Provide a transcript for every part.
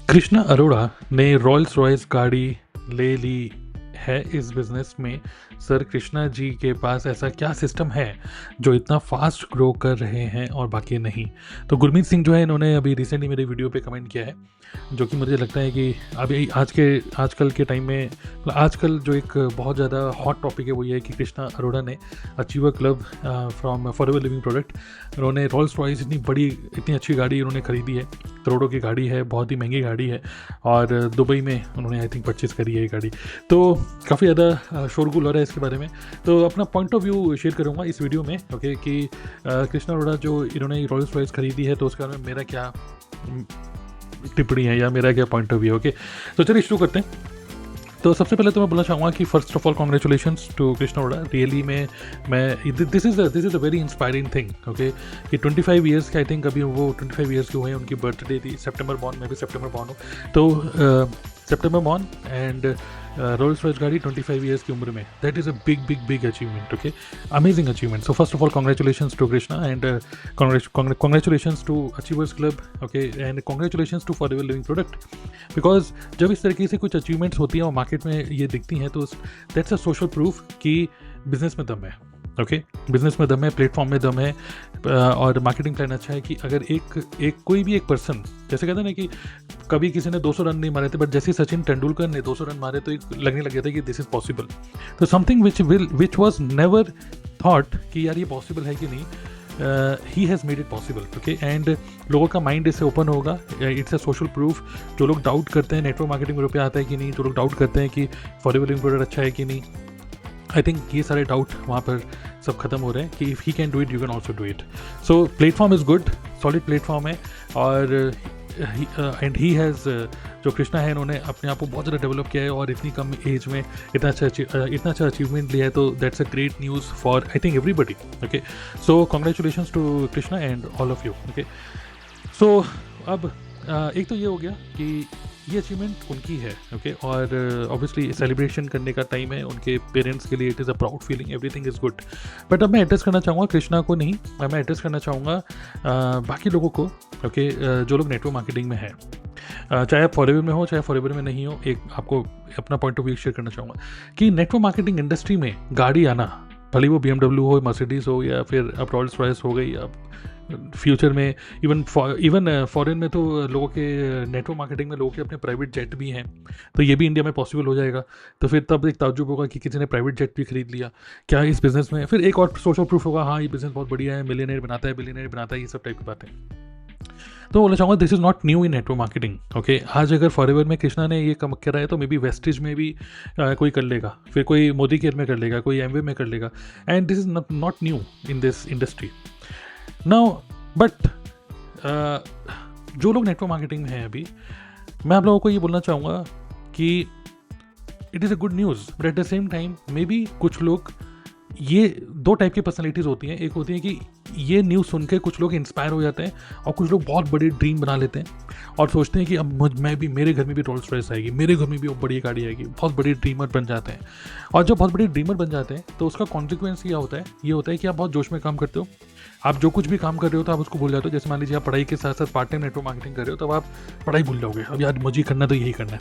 कृष्णा अरोड़ा ने Rolls Royce गाड़ी ले ली है इस बिजनेस में। सर कृष्णा जी के पास ऐसा क्या सिस्टम है जो इतना फास्ट ग्रो कर रहे हैं और बाकी नहीं। तो गुरमीत सिंह जो है, इन्होंने अभी रिसेंटली मेरे वीडियो पे कमेंट किया है, जो कि मुझे लगता है कि अभी आजकल के टाइम में, आजकल जो एक बहुत ज़्यादा हॉट टॉपिक है वो ये है कि कृष्णा अरोड़ा ने achiever club from forever living product, उन्होंने रॉल्स रॉयस इतनी अच्छी गाड़ी उन्होंने खरीदी है, करोड़ों की गाड़ी है, बहुत ही महंगी गाड़ी है, और दुबई में उन्होंने आई थिंक परचेज़ करी है ये गाड़ी। तो काफ़ी ज़्यादा शोरगुल हो रहा है इसके बारे में, तो अपना पॉइंट ऑफ व्यू शेयर करूँगा इस वीडियो में। ओके, कि कृष्णा अरोड़ा जो इन्होंने रॉल्स रॉयस खरीदी है तो उसके बारे में मेरा क्या टिप्पणी है या मेरा क्या पॉइंट ऑफ व्यू। ओके, तो चलिए शुरू करते हैं। तो सबसे पहले तो मैं बोलना चाहूँगा कि first of all congratulations to Krishna Arora. Really में मैं this is a very inspiring thing. Okay, कि 25 ईयर्स के, आई थिंक अभी वो 25 ईयर्स के हुए हैं, उनकी बर्थडे थी सितंबर बॉर्न, मैं भी सितंबर बॉर्न हूँ, तो सितंबर बॉर्न एंड रोल्स रॉयस गाड़ी 25 ईयर्स की उम्र में, that is a big achievement. Okay, amazing achievement. So first of all congratulations to Krishna and congratulations to achievers club. Okay, and congratulations to forever living product, because जब इस तरीके से कुछ achievements होती हैं और मार्केट में ये दिखती हैं तो दैट्स अ सोशल प्रूफ कि बिजनेस में दम है। ओके, बिजनेस में दम है, प्लेटफॉर्म में दम है, और मार्केटिंग प्लान अच्छा है। कि अगर कोई भी एक पर्सन, जैसे कहते हैं ना कि कभी किसी ने 200 रन नहीं मारे थे, बट जैसे सचिन तेंदुलकर ने 200 रन मारे तो एक लगने लग गया था कि दिस इज पॉसिबल। तो something which was never thought कि यार ये पॉसिबल है कि नहीं, he has made it possible. Okay, and लोगों का माइंड इससे ओपन होगा। It's a social proof. जो लोग डाउट करते हैं नेटवर्क मार्केटिंग में रुपया आता है कि नहीं, जो लोग डाउट करते हैं कि फॉरएवर लिविंग प्रोडक्ट अच्छा है कि नहीं, आई थिंक ये सारे डाउट वहाँ पर सब खत्म हो रहे हैं कि if he can do it, you can also do it. So platform is good, solid platform है, और एंड ही हैज़, जो कृष्णा है, इन्होंने अपने आप को बहुत ज़्यादा डेवलप किया है और इतनी कम एज में इतना अच्छा अचीवमेंट लिया है, तो that's a great news for I think everybody. Okay, so congratulations to Krishna and all of you. Okay, so अब एक तो ये हो गया कि ये अचीवमेंट उनकी है। ओके, और ऑब्वियसली सेलिब्रेशन करने का टाइम है उनके पेरेंट्स के लिए, it is a proud feeling, everything is good. But अब मैं एड्रेस करना चाहूँगा कृष्णा को नहीं, मैं एड्रेस करना चाहूँगा बाकी लोगों को। ओके, जो लोग नेटवर्क मार्केटिंग में है, चाहे आप फॉरएवर में हो चाहे फॉरएवर में नहीं हो, एक आपको अपना पॉइंट ऑफ व्यू शेयर करना चाहूँगा कि नेटवर्क मार्केटिंग इंडस्ट्री में गाड़ी आना, भले वो BMW हो, मर्सिडीज़ हो, या फिर अब रॉल्स रॉयस हो गई, अब फ्यूचर में इवन फॉरेन में तो लोगों के नेटवर्क मार्केटिंग में लोगों के अपने प्राइवेट जेट भी हैं, तो ये भी इंडिया में पॉसिबल हो जाएगा। तो फिर तब एक ताज्जुब होगा कि किसी ने प्राइवेट जेट भी खरीद लिया, क्या इस बिज़नेस में फिर एक और सोशल प्रूफ होगा, हाँ ये बिज़नेस बहुत बढ़िया है, मिलियनेयर बनाता है, बिलियनेयर बनाता है, ये सब टाइप की बातें। तो बोलना चाहूँगा this is not new in network marketing. Okay, आज अगर फॉरएवर में कृष्णा ने ये कम करा है तो मे बी वेस्टेज में भी कोई कर लेगा, फिर कोई मोदी केयर में कर लेगा, कोई एमवे में कर लेगा, and this is not new in this industry now. But जो लोग नेटवर्क मार्केटिंग में हैं अभी, मैं आप लोगों को ये बोलना चाहूँगा कि it is a good news, but at the same time may be कुछ लोग, ये दो टाइप की पर्सनैलिटीज़ होती हैं। एक होती है कि ये न्यूज़ सुन के कुछ लोग इंस्पायर हो जाते हैं, और कुछ लोग बहुत बड़े ड्रीम बना लेते हैं और सोचते हैं कि अब मैं भी, मेरे घर में भी रोल्स रॉयस आएगी, मेरे घर में भी बड़ी गाड़ी आएगी, बहुत बड़े ड्रीमर बन जाते हैं। और जब बहुत बड़े ड्रीमर बन जाते हैं तो उसका कॉन्सिक्वेंस क्या होता है, ये होता है कि आप बहुत जोश में काम करते हो, आप जो कुछ भी काम कर रहे हो तो आप उसको भूल जाते हो। जैसे मान लीजिए आप पढ़ाई के साथ साथ पार्ट टाइम नेटवर्क मार्केटिंग कर रहे हो, तो आप पढ़ाई भूल जाओगे, अब यार मुझे करना तो यही करना है।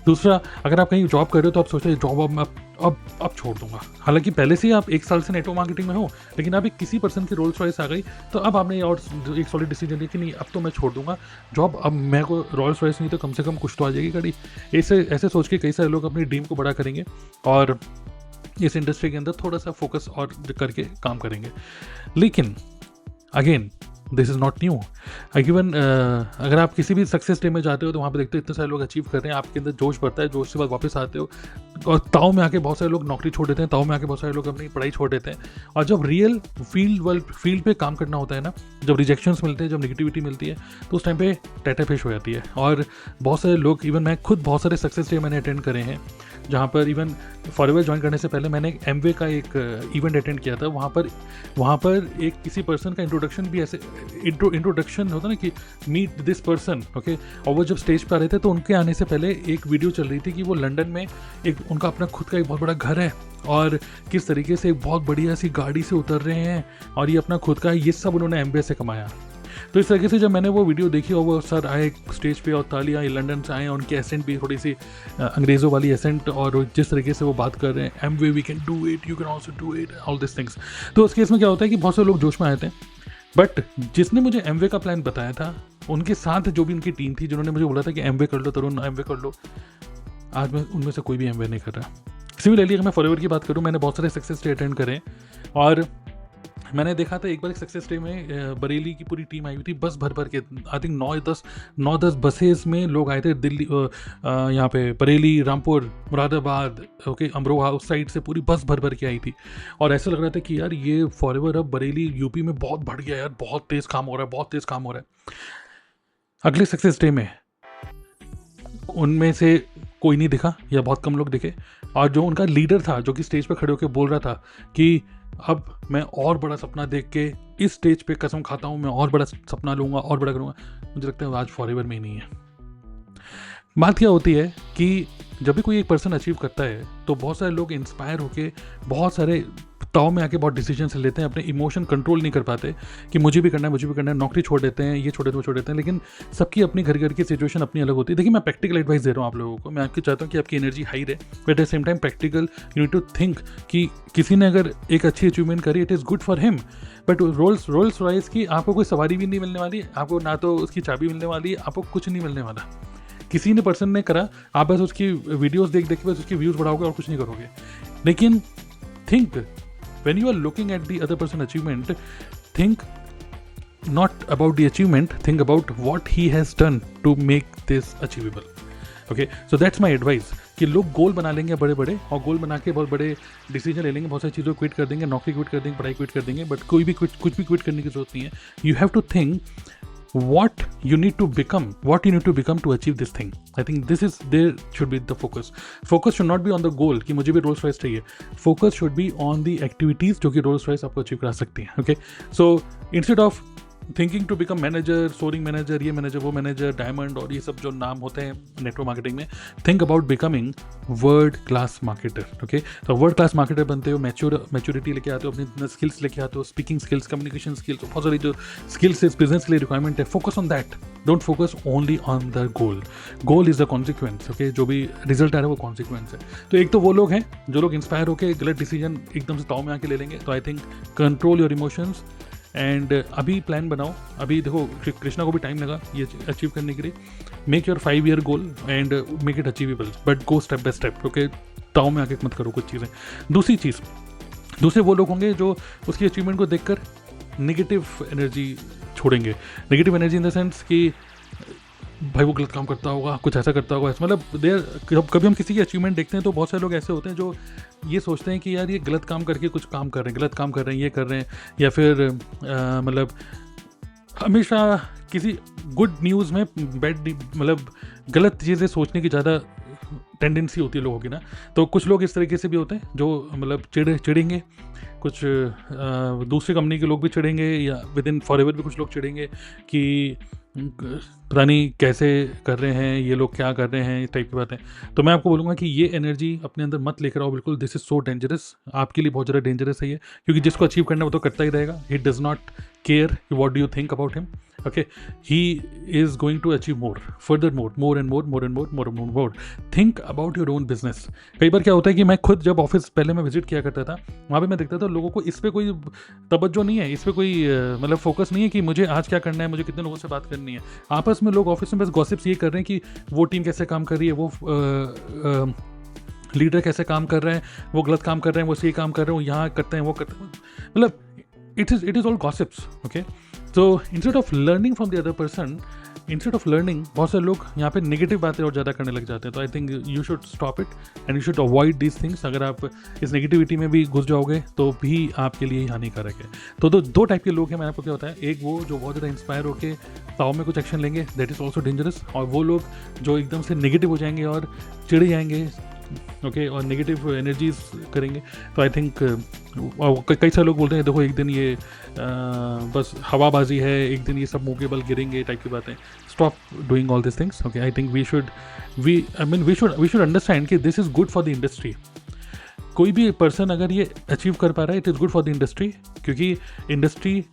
दूसरा, अगर आप कहीं जॉब कर रहे हो तो आप सोचते हैं जॉब अब छोड़ दूंगा, हालांकि पहले से ही आप 1 साल से नेटवर्क मार्केटिंग में हो, लेकिन अभी किसी पर्सन की रोल्स रॉयस आ गई तो अब आपने और एक सॉलिड डिसीजन लिया कि नहीं, अब तो मैं छोड़ दूंगा जॉब, अब मेरे को रॉल्स रॉयस नहीं तो कम से कम कुछ तो आ जाएगी गाड़ी। ऐसे सोच के कई सारे लोग अपनी ड्रीम को बड़ा करेंगे और इस इंडस्ट्री के अंदर थोड़ा सा फोकस और करके काम करेंगे। लेकिन again this is not new. Even अगर आप किसी भी सक्सेस डे में जाते हो तो वहाँ पे देखते हो इतने सारे लोग अचीव कर रहे हैं, आपके अंदर जोश बढ़ता है, जोश से बाद वापस आते हो, और ताव में आके बहुत सारे लोग नौकरी छोड़ देते हैं, ताव में आके बहुत सारे लोग अपनी पढ़ाई छोड़ देते हैं। और जब रियल फील्ड पे काम करना होता है ना, जब रिजेक्शंस मिलते हैं, जब नेगेटिविटी मिलती है, तो उस टाइम पे टाटा पेश हो जाती है। और बहुत सारे लोग, इवन मैं खुद बहुत सारे सक्सेस डे मैंने अटेंड करे हैं, जहाँ पर इवन फॉरएवर ज्वाइन करने से पहले मैंने एक एमवे का एक इवेंट अटेंड किया था। वहाँ पर एक किसी पर्सन का इंट्रोडक्शन भी ऐसे इंट्रोडक्शन होता ना कि मीट दिस पर्सन। ओके, और वो जब स्टेज पर आ रहे थे तो उनके आने से पहले एक वीडियो चल रही थी कि वो लंदन में एक उनका अपना खुद का एक बहुत बड़ा घर है, और किस तरीके से एक बहुत बढ़िया सी गाड़ी से उतर रहे हैं, और ये अपना खुद का, ये सब उन्होंने एमबीए से कमाया। तो इस तरीके से जब मैंने वो वीडियो देखी और वो सर आए स्टेज पे और तालियां लंदन से आए, उनकी एसेंट भी थोड़ी सी अंग्रेज़ों वाली एसेंट, और जिस तरीके से वो बात कर रहे हैं, Amway we can do it, you can also do it, all this things. तो उस केस में क्या होता है कि बहुत से लोग जोश में आए थे, बट जिसने मुझे एम वे का प्लान बताया था, उनके साथ जो भी उनकी टीम थी जिन्होंने मुझे बोला था कि एम वे कर लो तरुण, एम वे कर लो, आज मैं उनमें से कोई भी एम वे नहीं कर रहा। सिमिलरली अगर मैं फॉरएवर की बात करूँ, मैंने बहुत सारे सक्सेस डे अटेंड करे, और मैंने देखा था एक बार एक सक्सेस डे में बरेली की पूरी टीम आई हुई थी, बस भर भर के, आई थिंक 9-10 बसेस में लोग आए थे दिल्ली, यहाँ पे बरेली, रामपुर, मुरादाबाद, ओके, अमरोहा, उस साइड से पूरी बस भर भर के आई थी। और ऐसा लग रहा था कि यार ये फॉरएवर अब बरेली यूपी में बहुत बढ़ गया यार, बहुत तेज़ काम हो रहा है, बहुत तेज़ काम हो रहा है। अगले सक्सेस डे में उनमें से कोई नहीं दिखा या बहुत कम लोग दिखे, और जो उनका लीडर था जो कि स्टेज पे खड़े होकर बोल रहा था कि अब मैं और बड़ा सपना देख के इस स्टेज पे कसम खाता हूँ मैं और बड़ा सपना लूँगा और बड़ा करूँगा, मुझे लगता है आज फॉरएवर में ही नहीं है। बात क्या होती है कि जब भी कोई एक पर्सन अचीव करता है तो बहुत सारे लोग इंस्पायर होके बहुत सारे ताव में आके बहुत डिसीजन लेते हैं, अपने इमोशन कंट्रोल नहीं कर पाते कि मुझे भी करना है, मुझे भी करना है, नौकरी छोड़ देते हैं, ये छोड़ देते हैं, वो छोड़ देते हैं। लेकिन सबकी अपनी घर घर की सिचुएशन अपनी अलग होती है। देखिए मैं प्रैक्टिकल एडवाइस दे रहा हूँ आप लोगों को, मैं आपकी चाहता हूँ कि आपकी एनर्जी हाई रहे, but at the same time practical you need to think कि किसी ने अगर एक अच्छी अचीवमेंट करी, it is good for him, but Rolls Royce की आपको कोई सवारी भी नहीं मिलने वाली, आपको ना तो उसकी चाबी मिलने वाली, आपको कुछ नहीं मिलने वाला। किसी ने पर्सन ने करा, आप बस उसकी वीडियोस देख देख के बस उसकी व्यूज़ बढ़ाओगे और कुछ नहीं करोगे। लेकिन think when you are looking at the other person achievement, think not about the achievement, think about what he has done to make this achievable. Okay, so that's my advice कि लोग गोल बना लेंगे बड़े बड़े, और गोल बना के बहुत बड़े डिसीजन ले लेंगे, बहुत सारी चीज़ों को क्विट कर देंगे, नौकरी क्विट कर देंगे, पढ़ाई क्विट कर देंगे, बट कोई भी कुछ भी क्विट करने की जरूरत नहीं है। You have to think what you need to become to achieve this thing. I think there should be the focus should not be on the goal कि मुझे भी रोल्स रॉयस चाहिए, focus should be on the activities जो कि Rolls Royce आपको achieve करा सकती हैं। okay, so instead of thinking to become manager, soaring manager, ये मैनेजर, वो मैनेजर, डायमंड और ये सब जो नाम होते हैं नेटवर्क मार्केटिंग में, think about becoming world class marketer. Okay, तो वर्ल्ड क्लास मार्केटर बनते हो, मैच्योरिटी लेके आते हो, अपनी स्किल्स लेके आते हो, स्पीकिंग स्किल्स, कम्युनिकेशन स्किल्स, बहुत सारी जो स्किल्स इस बिजनेस के लिए रिक्वायरमेंट है, focus on that, don't focus only on the goal is the consequence. Okay, जो भी रिजल्ट आ रहा है वो कॉन्सिक्वेंस है। तो एक तो वो लोग हैं जो लोग इंस्पायर होकर गलत डिसीजन एकदम से ताव में आके ले लेंगे, तो I think control your emotions and अभी प्लान बनाओ। अभी देखो कृष्णा को भी टाइम लगा ये अचीव करने के लिए। Make your 5 year goal and make it achievable, but go step by step. Okay, ताव में आके मत करो कुछ चीज़ें। दूसरे वो लोग होंगे जो उसकी अचीवमेंट को देखकर नेगेटिव एनर्जी छोड़ेंगे। Negative energy in the sense कि भाई वो गलत काम करता होगा, कुछ ऐसा करता होगा, मतलब कभी हम किसी की अचीवमेंट देखते हैं तो बहुत सारे लोग ऐसे होते हैं जो ये सोचते हैं कि यार ये गलत काम करके कुछ काम कर रहे हैं, गलत काम कर रहे हैं, ये कर रहे हैं, या फिर मतलब हमेशा किसी गुड न्यूज़ में बैड, मतलब गलत चीज़ें सोचने की ज़्यादा टेंडेंसी होती है लोगों की ना। तो कुछ लोग इस तरीके से भी होते हैं जो मतलब चिढ़ेंगे, कुछ दूसरी कंपनी के लोग भी चिढ़ेंगे, या विद इन फॉरएवर भी कुछ लोग चिढ़ेंगे कि पता नहीं कैसे कर रहे हैं ये लोग, क्या कर रहे हैं, इस टाइप की बातें। तो मैं आपको बोलूँगा कि ये एनर्जी अपने अंदर मत लेकर आओ बिल्कुल। दिस इज़ सो डेंजरस, आपके लिए बहुत ज़्यादा डेंजरस है ये, क्योंकि जिसको अचीव करना है वो तो करता ही रहेगा। He does not care what do you think about him. okay, he is going to achieve more and more. Think about your own business. कई बार क्या होता है कि मैं खुद जब ऑफिस पहले मैं विजिट किया करता था, वहाँ पे मैं देखता था लोगों को इस पे कोई तवज्जो नहीं है, इस पे कोई मतलब फोकस नहीं है कि मुझे आज क्या करना है, मुझे कितने लोगों से बात करनी है। आपस में लोग ऑफिस में बस गॉसिप्स ये कर रहे हैं कि वो टीम कैसे काम कर रही है, वो लीडर कैसे काम कर रहे हैं, वो गलत काम कर रहे हैं, वो सही काम कर रहे हैं, वो यहाँ करते हैं, वो करते हैं, मतलब it is all gossips. Okay, तो instead of learning from the other person, बहुत सारे लोग यहाँ पे नेगेटिव बातें और ज़्यादा करने लग जाते हैं। तो I think you should stop it and you should avoid these things. अगर आप इस नेगेटिविटी में भी घुस जाओगे तो भी आपके लिए ही हानिकारक है। तो दो टाइप के लोग हैं, मैंने आपको क्या बताया। एक वो जो बहुत ज़्यादा इंस्पायर होकर ताव में कुछ एक्शन लेंगे, दैट इज़ ऑल्सो डेंजरस। और वो लोग जो एकदम से नेगेटिव हो जाएंगे और चिढ़ जाएंगे, ओके, और नेगेटिव एनर्जीज करेंगे। तो आई थिंक कई सारे लोग बोलते हैं देखो एक दिन ये बस हवाबाजी है, एक दिन ये सब मुँह के बल गिरेंगे टाइप की बातें। Stop doing all this things. Okay, I think we should understand कि this is good for the industry. कोई भी पर्सन अगर ये अचीव कर पा रहा है, it is good for the industry, क्योंकि इंडस्ट्री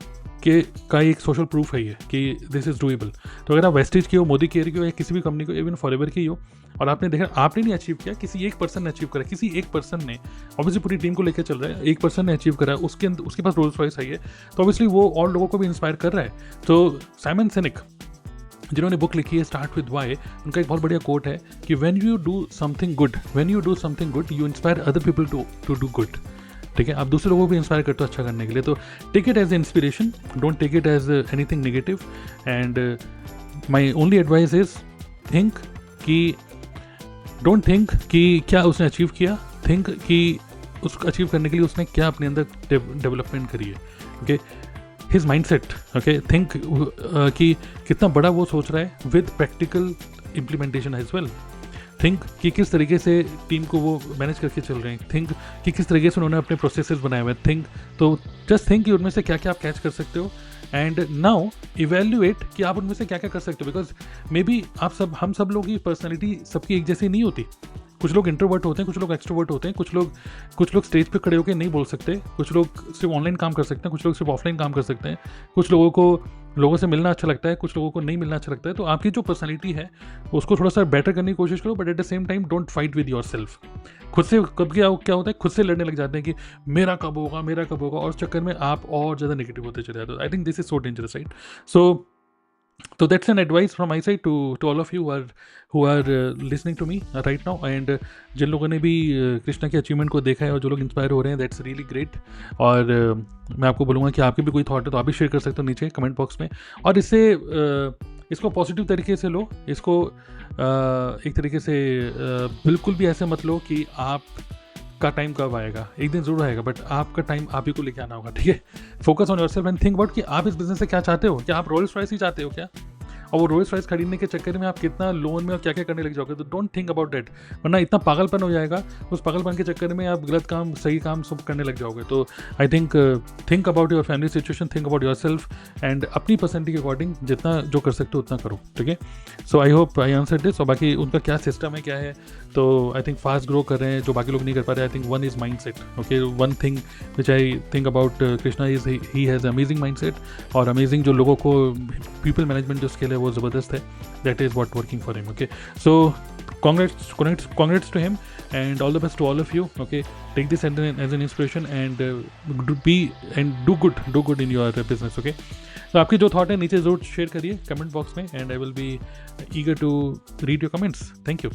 के का एक सोशल प्रूफ है ये कि दिस इज़ डूएबल। तो अगर आप वेस्टेज की हो, मोदी केयर की हो, या किसी भी कंपनी को, इवन फॉरएवर की हो, और आपने देखा आपने नहीं अचीव किया, किसी एक पर्सन ने अचीव करा, किसी एक पर्सन ने, ऑब्वियसली पूरी टीम को लेकर चल रहा है, एक पर्सन ने अचीव करा, उसके अंदर उसके पास रोल्स रॉयस आई है, तो ऑब्वियसली वो और लोगों को भी इंस्पायर कर रहा है। तो साइमन सिनेक जिन्होंने बुक लिखी है स्टार्ट विद वाई, उनका एक बहुत बढ़िया कोट है कि when you do something good you inspire other people to do good. ठीक है, आप दूसरे लोगों को भी इंस्पायर करते हो अच्छा करने के लिए। तो take it as inspiration, don't take it as anything negative. And my only advice is think कि डोंट थिंक कि क्या उसने अचीव किया, थिंक कि उसको अचीव करने के लिए उसने क्या अपने अंदर डेवलपमेंट करी है। Okay, his mindset, okay, think कि कितना बड़ा वो सोच रहा है with practical implementation as well. Think कि किस तरीके से टीम को वो मैनेज करके चल रहे हैं, थिंक कि किस तरीके से उन्होंने अपने प्रोसेसेस बनाए हुए हैं, थिंक, तो जस्ट थिंक कि उनमें से क्या क्या आप कैच कर सकते हो, एंड नाउ इवेल्युएट कि आप उनमें से क्या क्या कर सकते हो। बिकॉज मे बी हम सब लोगों की पर्सनैलिटी सबकी एक जैसी नहीं होती। कुछ लोग इंट्रोवर्ट होते हैं, कुछ लोग एक्सट्रोवर्ट होते हैं, कुछ लोग स्टेज पे खड़े होकर नहीं बोल सकते, कुछ लोग सिर्फ ऑनलाइन काम कर सकते हैं, कुछ लोग सिर्फ ऑफलाइन काम कर सकते हैं, कुछ लोगों को लोगों से मिलना अच्छा लगता है, कुछ लोगों को नहीं मिलना अच्छा लगता है। तो आपकी जो पर्सनैलिटी है उसको थोड़ा सा बेटर करने की कोशिश करो, but at the same time don't fight with your self. खुद से कब क्या होता है, खुद से लड़ने लग जाते हैं कि मेरा कब होगा, और उस चक्कर में आप और ज़्यादा नेगेटिव होते चले जाते हो। I think this is so dangerous, right? So that's an advice from my side to all of you who are listening to me right now, and जिन लोगों ने भी कृष्णा के अचीवमेंट को देखा है और जो लोग इंस्पायर हो रहे हैं, दैट्स रियली ग्रेट। और मैं आपको बोलूँगा कि आपके भी कोई थॉट है तो आप भी शेयर कर सकते हो नीचे कमेंट बॉक्स में, और इसको पॉजिटिव तरीके से लो, इसको एक तरीके से बिल्कुल भी ऐसे मत लो कि आप का टाइम कब आएगा, एक दिन जरूर आएगा, बट आपका टाइम आप ही को लेके आना होगा। ठीक है, focus on yourself and think about कि आप इस बिजनेस से क्या चाहते हो। क्या आप रोल्स रॉयस ही चाहते हो क्या? और वो रोल्स रॉयस खरीदने के चक्कर में आप कितना लोन में और क्या क्या करने लग जाओगे, तो डोंट थिंक अबाउट दैट, वरना इतना पागलपन हो जाएगा, उस पागलपन के चक्कर में आप गलत काम सही काम सब करने लग जाओगे। तो I think about your family situation, think about yourself, and अपनी पर्सनैलिटी के अकॉर्डिंग जितना जो कर सकते हो उतना करो। ठीक है, so I hope I answer this. और बाकी उनका क्या सिस्टम है क्या है, तो आई थिंक फास्ट ग्रो कर रहे हैं जो बाकी लोग नहीं कर पा रहे। I think one is mind set. Okay, one thing which I think about Krishna is he has amazing mind set, और अमेजिंग जो लोगों को पीपल मैनेजमेंट जो स्किल है वो ज़बरदस्त है। That is what working for him. Okay, so congrats to him, and all the best to all of you. Okay, take this as an inspiration, and do good in your business. Okay, तो आपकी जो thought है नीचे जरूर share करिए comment box में, and I will be eager to read your comments. Thank you.